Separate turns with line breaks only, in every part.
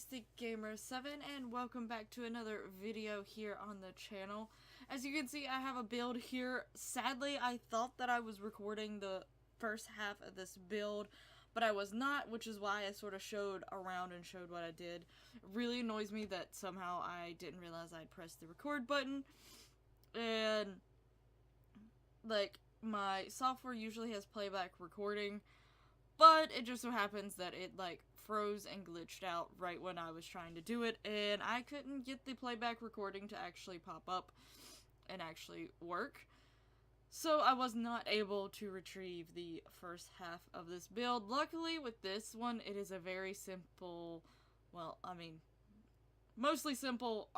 Fantastic Gamer 7 and welcome back to another video here on the channel. As you can see, I have a build here. Sadly, I thought that I was recording the first half of this build, but I was not, which is why I sort of showed around and showed what I did. It really annoys me that somehow I didn't realize I'd pressed the record button, and like my software usually has playback recording, but it just so happens that it, like, froze and glitched out right when I was trying to do it, and I couldn't get the playback recording to actually pop up and actually work. So I was not able to retrieve the first half of this build. Luckily, with this one, it is a very simple, well, I mean, mostly simple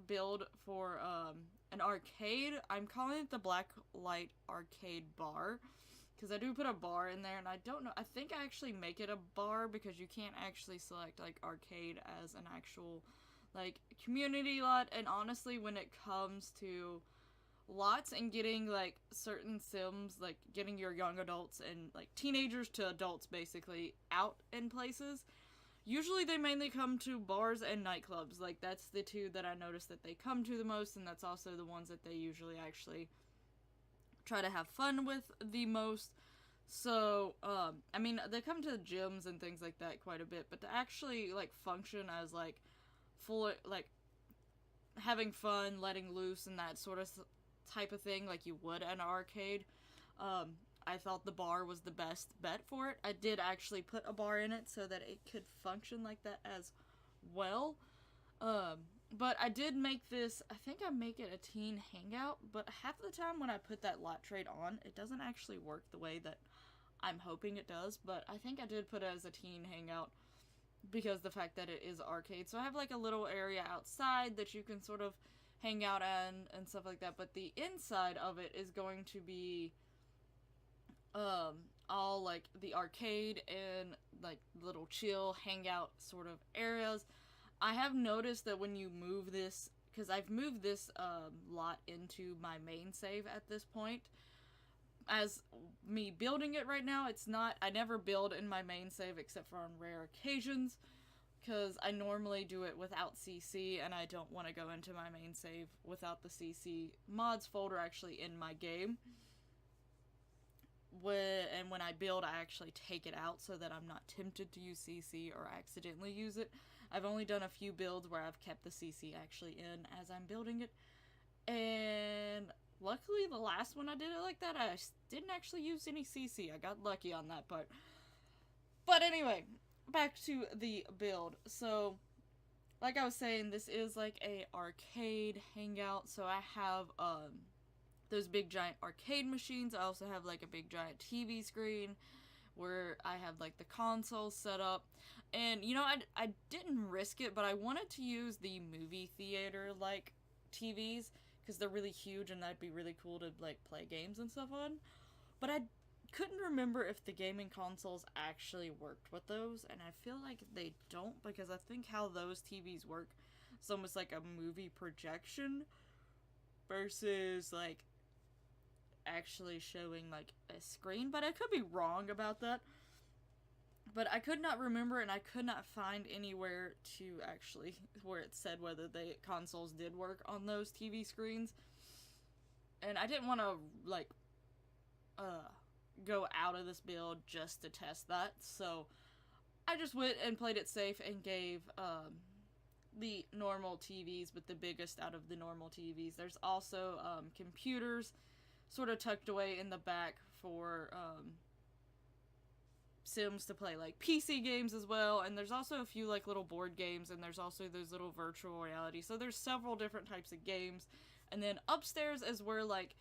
build for an arcade. I'm calling it the Black Light Arcade Bar, because I do put a bar in there, and I don't know, I think I actually make it a bar because you can't actually select, like, arcade as an actual, like, community lot. And honestly, when it comes to lots and getting, like, certain sims, like, getting your young adults and, like, teenagers to adults, basically, out in places, usually they mainly come to bars and nightclubs. Like, that's the two that I noticed that they come to the most, and that's also the ones that they usually actually try to have fun with the most. So, I mean, they come to the gyms and things like that quite a bit, but to actually, like, function as, like, full, like, having fun, letting loose, and that sort of type of thing, like you would at an arcade, I thought the bar was the best bet for it. I did actually put a bar in it so that it could function like that as well. But I did make this, I think I make it a teen hangout, but half the time when I put that lot trade on, it doesn't actually work the way that I'm hoping it does, but I think I did put it as a teen hangout because the fact that it is arcade. So I have, like, a little area outside that you can sort of hang out in and stuff like that, but the inside of it is going to be all, like, the arcade and, like, little chill hangout sort of areas. I have noticed that when you move this, because I've moved this lot into my main save at this point, as me building it right now, it's not, I never build in my main save except for on rare occasions, because I normally do it without CC, and I don't want to go into my main save without the CC mods folder actually in my game. When I build, I actually take it out so that I'm not tempted to use CC or accidentally use it. I've only done a few builds where I've kept the CC actually in as I'm building it, and luckily the last one I did it like that, I didn't actually use any CC. I got lucky on that part. But anyway, back to the build. So, like I was saying, this is like a arcade hangout, so I have those big giant arcade machines. I also have, like, a big giant TV screen where I have, like, the console set up. And, you know, I didn't risk it, but I wanted to use the movie theater, like, TVs, because they're really huge and that'd be really cool to, like, play games and stuff on. But I couldn't remember if the gaming consoles actually worked with those, and I feel like they don't, because I think how those TVs work is almost like a movie projection versus, like, actually showing, like, a screen. But I could be wrong about that. But I could not remember, and I could not find anywhere to actually where it said whether the consoles did work on those TV screens. And I didn't want to, like, go out of this build just to test that. So I just went and played it safe and gave the normal TVs, but the biggest out of the normal TVs. There's also computers sort of tucked away in the back for sims to play, like, PC games as well, and there's also a few, like, little board games, and there's also those little virtual reality. So there's several different types of games. And then upstairs is where, like,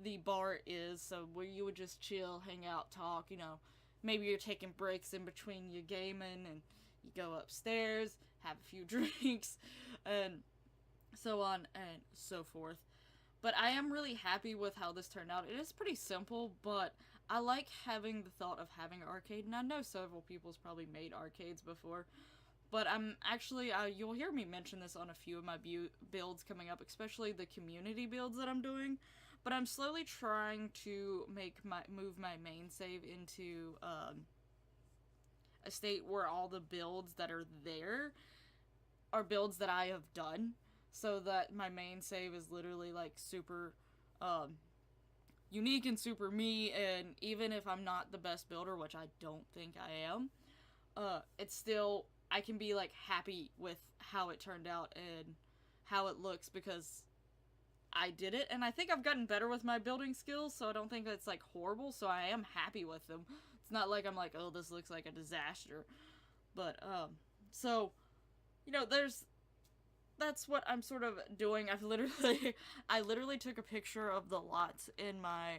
the bar is, so where you would just chill, hang out, talk, you know, maybe you're taking breaks in between your gaming, and you go upstairs, have a few drinks, and so on and so forth. But I am really happy with how this turned out. It is pretty simple, but I like having the thought of having an arcade, and I know several people's probably made arcades before, but I'm actually, you'll hear me mention this on a few of my builds coming up, especially the community builds that I'm doing, but I'm slowly trying to move my main save into a state where all the builds that are there are builds that I have done, so that my main save is literally like super unique and super me, and even if I'm not the best builder, which I don't think I am, it's still, I can be like happy with how it turned out and how it looks because I did it, and I think I've gotten better with my building skills, so I don't think it's like horrible, so I am happy with them. It's not like I'm like, oh, this looks like a disaster. But so, you know, that's what I'm sort of doing. I literally took a picture of the lots in my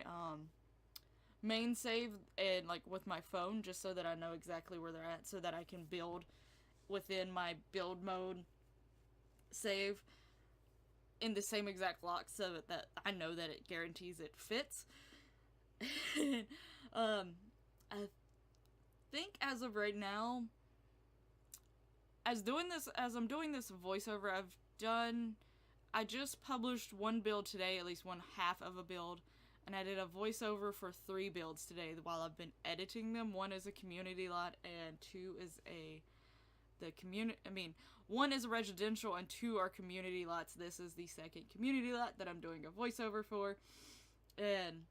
main save and like with my phone, just so that I know exactly where they're at, so that I can build within my build mode save in the same exact lock, so that I know that it guarantees it fits. I think as of right now, as I'm doing this voiceover, I just published one build today, at least one half of a build, and I did a voiceover for 3 builds today while I've been editing them. One is a community lot, and 2 is one is a residential and 2 are community lots. This is the second community lot that I'm doing a voiceover for, and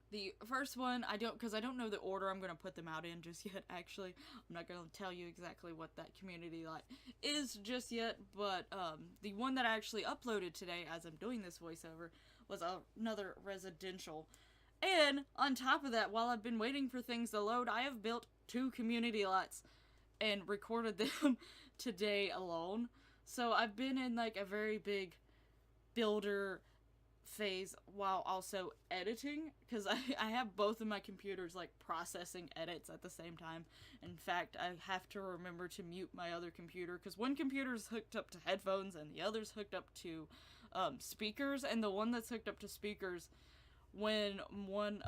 the first one, I don't know the order I'm going to put them out in just yet, actually. I'm not going to tell you exactly what that community lot is just yet, but the one that I actually uploaded today as I'm doing this voiceover was another residential. And on top of that, while I've been waiting for things to load, I have built 2 community lots and recorded them today alone. So I've been in like a very big builder phase while also editing, because I have both of my computers like processing edits at the same time. In fact, I have to remember to mute my other computer, because one computer's hooked up to headphones and the other's hooked up to speakers, and the one that's hooked up to speakers, when one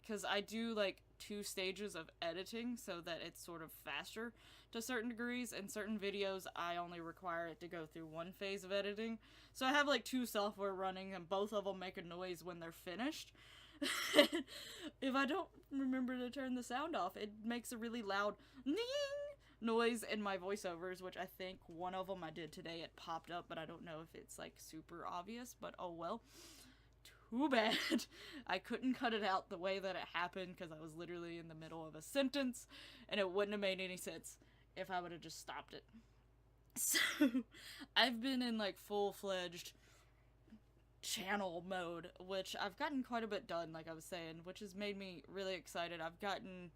because I do like 2 stages of editing so that it's sort of faster to certain degrees. In certain videos, I only require it to go through 1 phase of editing. So I have like 2 software running, and both of them make a noise when they're finished. If I don't remember to turn the sound off, it makes a really loud ning noise in my voiceovers, which I think one of them I did today, it popped up, but I don't know if it's like super obvious, but oh well. Too bad. I couldn't cut it out the way that it happened, because I was literally in the middle of a sentence, and it wouldn't have made any sense if I would have just stopped it. So, I've been in like full-fledged channel mode, which I've gotten quite a bit done, like I was saying, which has made me really excited. I've gotten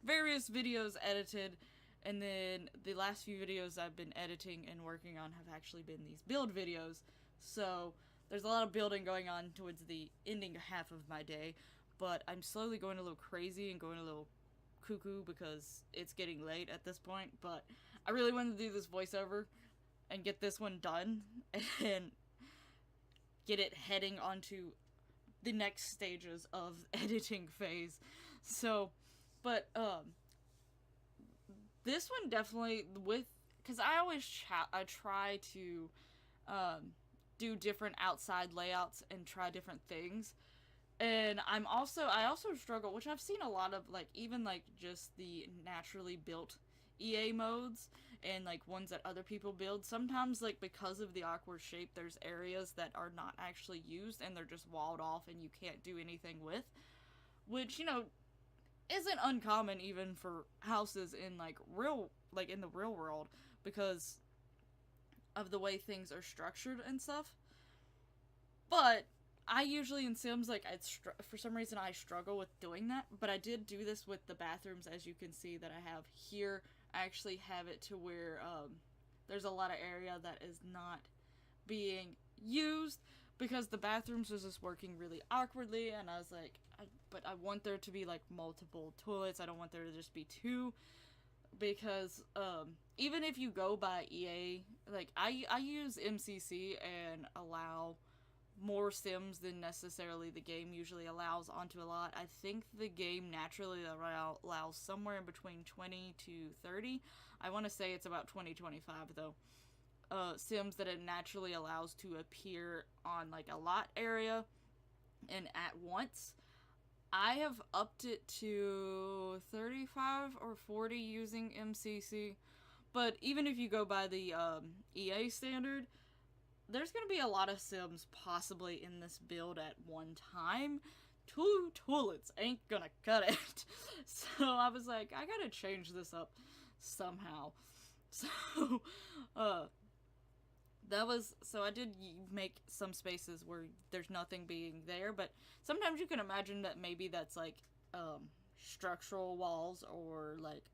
various videos edited, and then the last few videos I've been editing and working on have actually been these build videos. So there's a lot of building going on towards the ending half of my day, but I'm slowly going a little crazy and going a little cuckoo because it's getting late at this point. But I really wanted to do this voiceover and get this one done and get it heading onto the next stages of editing phase. So, but this one definitely, because I always I try to do different outside layouts and try different things, and I also struggle, which I've seen a lot of, like, even like just the naturally built EA modes and like ones that other people build. Sometimes, like, because of the awkward shape, there's areas that are not actually used and they're just walled off and you can't do anything with, which, you know, isn't uncommon even for houses in in the real world, because of the way things are structured and stuff. But I usually in Sims, like, for some reason I struggle with doing that, but I did do this with the bathrooms, as you can see that I have here. I actually have it to where there's a lot of area that is not being used because the bathrooms was just working really awkwardly, and I was like, but I want there to be like multiple toilets. I don't want there to just be 2, because even if you go by EA, like I use MCC and allow more Sims than necessarily the game usually allows onto a lot. I think the game naturally allows somewhere in between 20 to 30. I want to say it's about 20-25 though. Sims that it naturally allows to appear on like a lot area and at once. I have upped it to 35 or 40 using MCC. But even if you go by the EA standard, there's going to be a lot of Sims possibly in this build at one time. 2 toilets ain't gonna cut it. So I was like, I gotta change this up somehow. So, so I did make some spaces where there's nothing being there, but sometimes you can imagine that maybe that's like, structural walls or like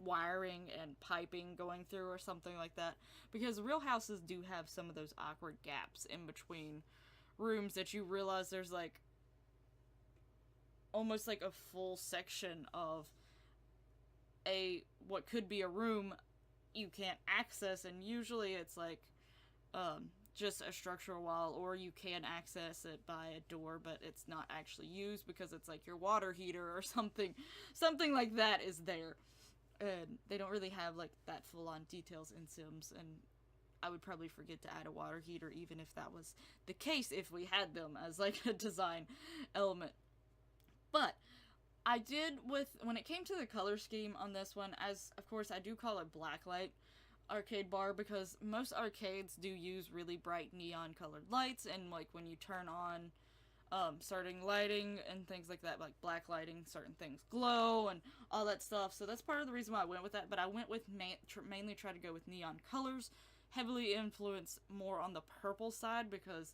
wiring and piping going through or something like that, because real houses do have some of those awkward gaps in between rooms that you realize there's like almost like a full section of what could be a room you can't access, and usually it's like just a structural wall, or you can access it by a door but it's not actually used because it's like your water heater or something like that is there. And they don't really have like that full-on details in Sims, and I would probably forget to add a water heater even if that was the case, if we had them as like a design element. But I did, when it came to the color scheme on this one, as of course I do call it blacklight arcade bar, because most arcades do use really bright neon colored lights, and like when you turn on certain lighting and things like that, like black lighting, certain things glow and all that stuff. So that's part of the reason why I went with that, but I went with mainly try to go with neon colors, heavily influenced more on the purple side, because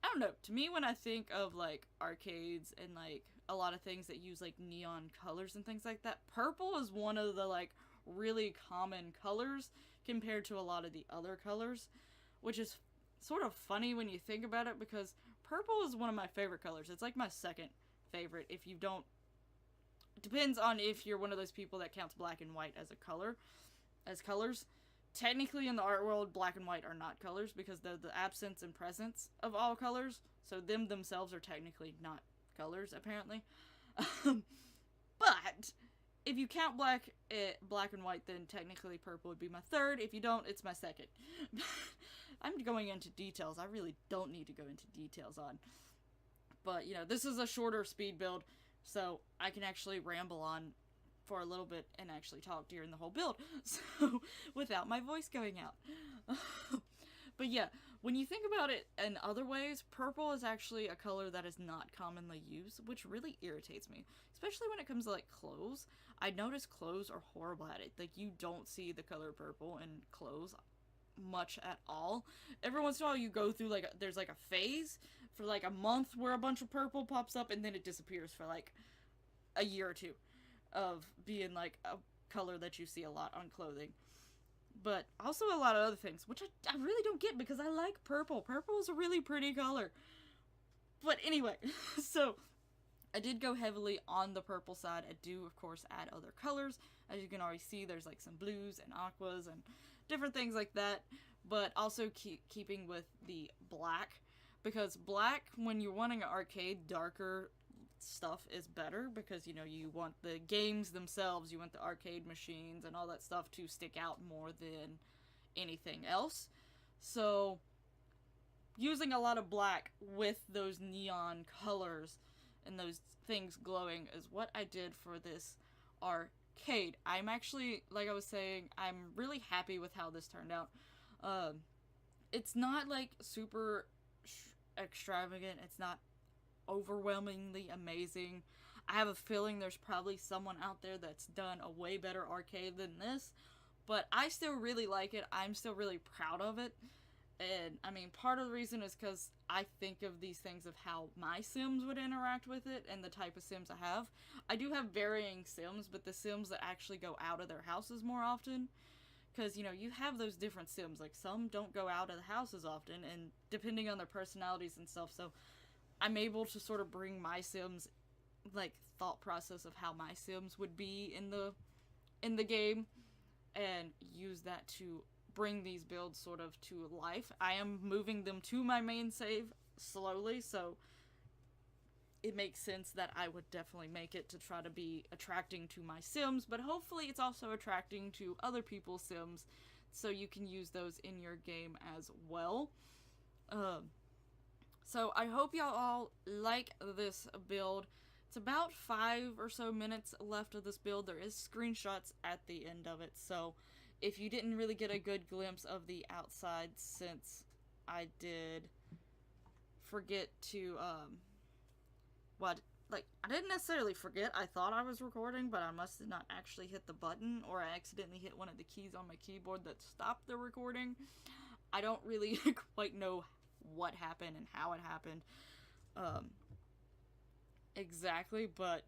I don't know, to me when I think of like arcades and like a lot of things that use like neon colors and things like that, purple is one of the like really common colors compared to a lot of the other colors, which is sort of funny when you think about it, because purple is one of my favorite colors. It's like my second favorite. If you don't, depends on if you're one of those people that counts black and white as a color, as colors. Technically in the art world, black and white are not colors because they're the absence and presence of all colors, so them themselves are technically not colors, apparently. But if you count black and white, then technically purple would be my third. If you don't, it's my second. I'm going into details I really don't need to go into details on. But, you know, this is a shorter speed build, so I can actually ramble on for a little bit and actually talk during the whole build, so without my voice going out. But yeah, when you think about it in other ways, purple is actually a color that is not commonly used, which really irritates me, especially when it comes to like clothes. I notice clothes are horrible at it. Like, you don't see the color purple in clothes much at all. Every once in a while you go through like there's like a phase for like a month where a bunch of purple pops up, and then it disappears for like a year or two of being like a color that you see a lot on clothing. But also a lot of other things, which I really don't get, because I like purple. Purple is a really pretty color. But anyway, so I did go heavily on the purple side. I do, of course, add other colors. As you can already see, there's like some blues and aquas and different things like that. But also keeping with the black, because black, when you're wanting an arcade, darker stuff is better, because, you know, you want the games themselves, you want the arcade machines and all that stuff to stick out more than anything else. So using a lot of black with those neon colors and those things glowing is what I did for this arcade. I'm actually, like I was saying, I'm really happy with how this turned out. It's not like super extravagant, it's not overwhelmingly amazing. I have a feeling there's probably someone out there that's done a way better arcade than this, but I still really like it. I'm still really proud of it. And I mean, part of the reason is because I think of these things of how my Sims would interact with it and the type of Sims I have. I do have varying Sims, but the Sims that actually go out of their houses more often, because, you know, you have those different Sims. Like, some don't go out of the house as often, and depending on their personalities and stuff, so I'm able to sort of bring my Sims, like, thought process of how my Sims would be in the game, and use that to bring these builds sort of to life. I am moving them to my main save slowly, so it makes sense that I would definitely make it to try to be attracting to my Sims, but hopefully it's also attracting to other people's Sims, so you can use those in your game as well. So I hope y'all all like this build. It's about 5 or so minutes left of this build. There is screenshots at the end of it, so if you didn't really get a good glimpse of the outside, since I did forget to, I didn't necessarily forget. I thought I was recording, but I must have not actually hit the button, or I accidentally hit one of the keys on my keyboard that stopped the recording. I don't really quite know what happened and how it happened exactly, but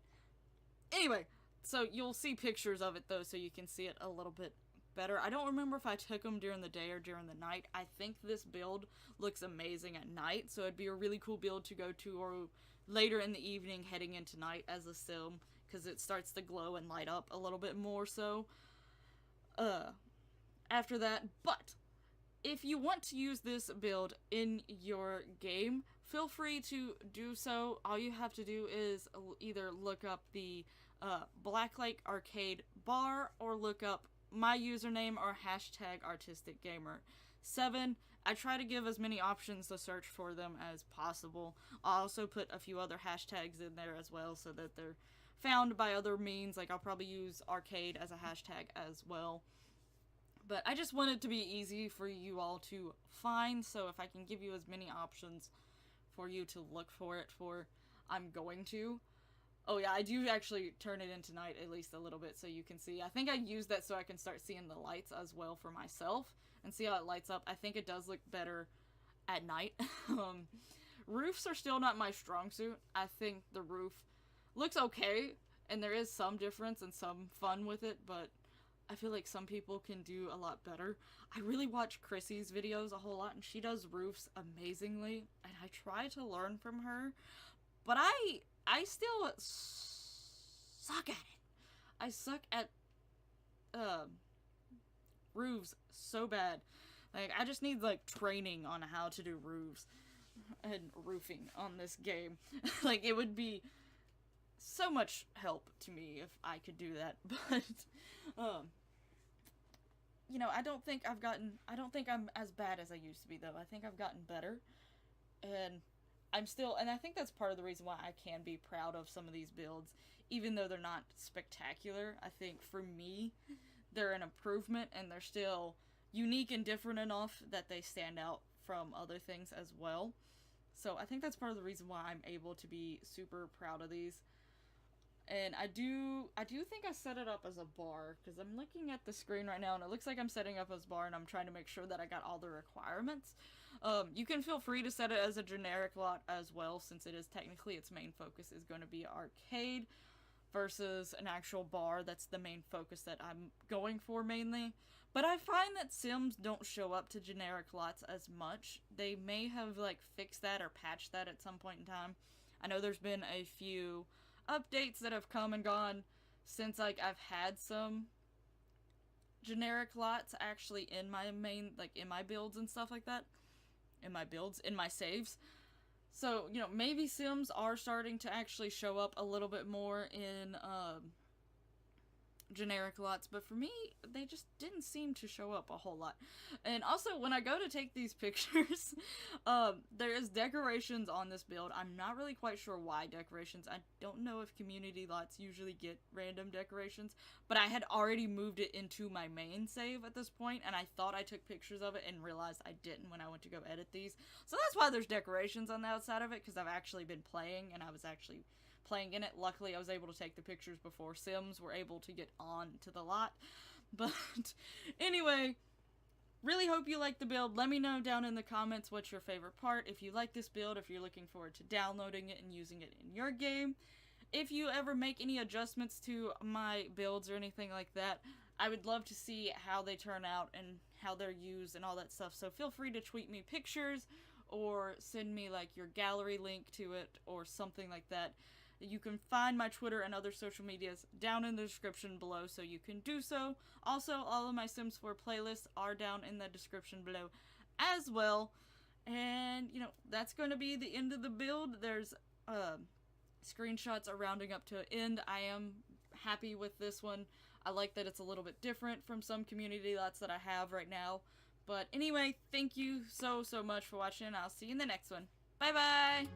anyway, so you'll see pictures of it though, so you can see it a little bit better. I don't remember if I took them during the day or during the night. I think this build looks amazing at night, so it'd be a really cool build to go to or later in the evening heading into night as a sim, because it starts to glow and light up a little bit more so after that. But if you want to use this build in your game, feel free to do so. All you have to do is either look up the Blacklake Arcade bar or look up my username or hashtag ArtisticGamer7. I try to give as many options to search for them as possible. I'll also put a few other hashtags in there as well so that they're found by other means. Like, I'll probably use arcade as a hashtag as well. But I just want it to be easy for you all to find, so if I can give you as many options for you to look for it for, I'm going to. Oh yeah, I do actually turn it into night at least a little bit so you can see. I think I use that so I can start seeing the lights as well for myself and see how it lights up. I think it does look better at night. Roofs are still not my strong suit. I think the roof looks okay, and there is some difference and some fun with it, but I feel like some people can do a lot better. I really watch Chrissy's videos a whole lot, and she does roofs amazingly, and I try to learn from her, but I still suck at it. I suck at roofs so bad. Like, I just need, like, training on how to do roofs and roofing on this game. Like, it would be so much help to me if I could do that, but you know, I don't think I'm as bad as I used to be, though. I think I've gotten better, and and I think that's part of the reason why I can be proud of some of these builds, even though they're not spectacular. I think for me, they're an improvement, and they're still unique and different enough that they stand out from other things as well. So I think that's part of the reason why I'm able to be super proud of these. And I do think I set it up as a bar, because I'm looking at the screen right now, and it looks like I'm setting up as a bar, and I'm trying to make sure that I got all the requirements. You can feel free to set it as a generic lot as well, since it is technically its main focus is going to be arcade versus an actual bar. That's the main focus that I'm going for mainly. But I find that Sims don't show up to generic lots as much. They may have, like, fixed that or patched that at some point in time. I know there's been a few updates that have come and gone since, like, I've had some generic lots actually in my main, like, in my builds and stuff like that. In my saves. So, you know, maybe Sims are starting to actually show up a little bit more in, generic lots, but for me, they just didn't seem to show up a whole lot. And also, when I go to take these pictures, there is decorations on this build. I'm not really quite sure why decorations. I don't know if community lots usually get random decorations, but I had already moved it into my main save at this point, and I thought I took pictures of it and realized I didn't when I went to go edit these. So that's why there's decorations on the outside of it, because I've actually been playing, and I was actually playing in it. Luckily, I was able to take the pictures before Sims were able to get on to the lot. But anyway, really hope you like the build. Let me know down in the comments what's your favorite part. If you like this build, if you're looking forward to downloading it and using it in your game. If you ever make any adjustments to my builds or anything like that, I would love to see how they turn out and how they're used and all that stuff. So feel free to tweet me pictures or send me, like, your gallery link to it or something like that. You can find my Twitter and other social medias down in the description below, so you can do so. Also, all of my Sims 4 playlists are down in the description below as well. And, you know, that's going to be the end of the build. There's screenshots are rounding up to an end. I am happy with this one. I like that it's a little bit different from some community lots that I have right now. But anyway, thank you so much for watching. I'll see you in the next one. Bye bye!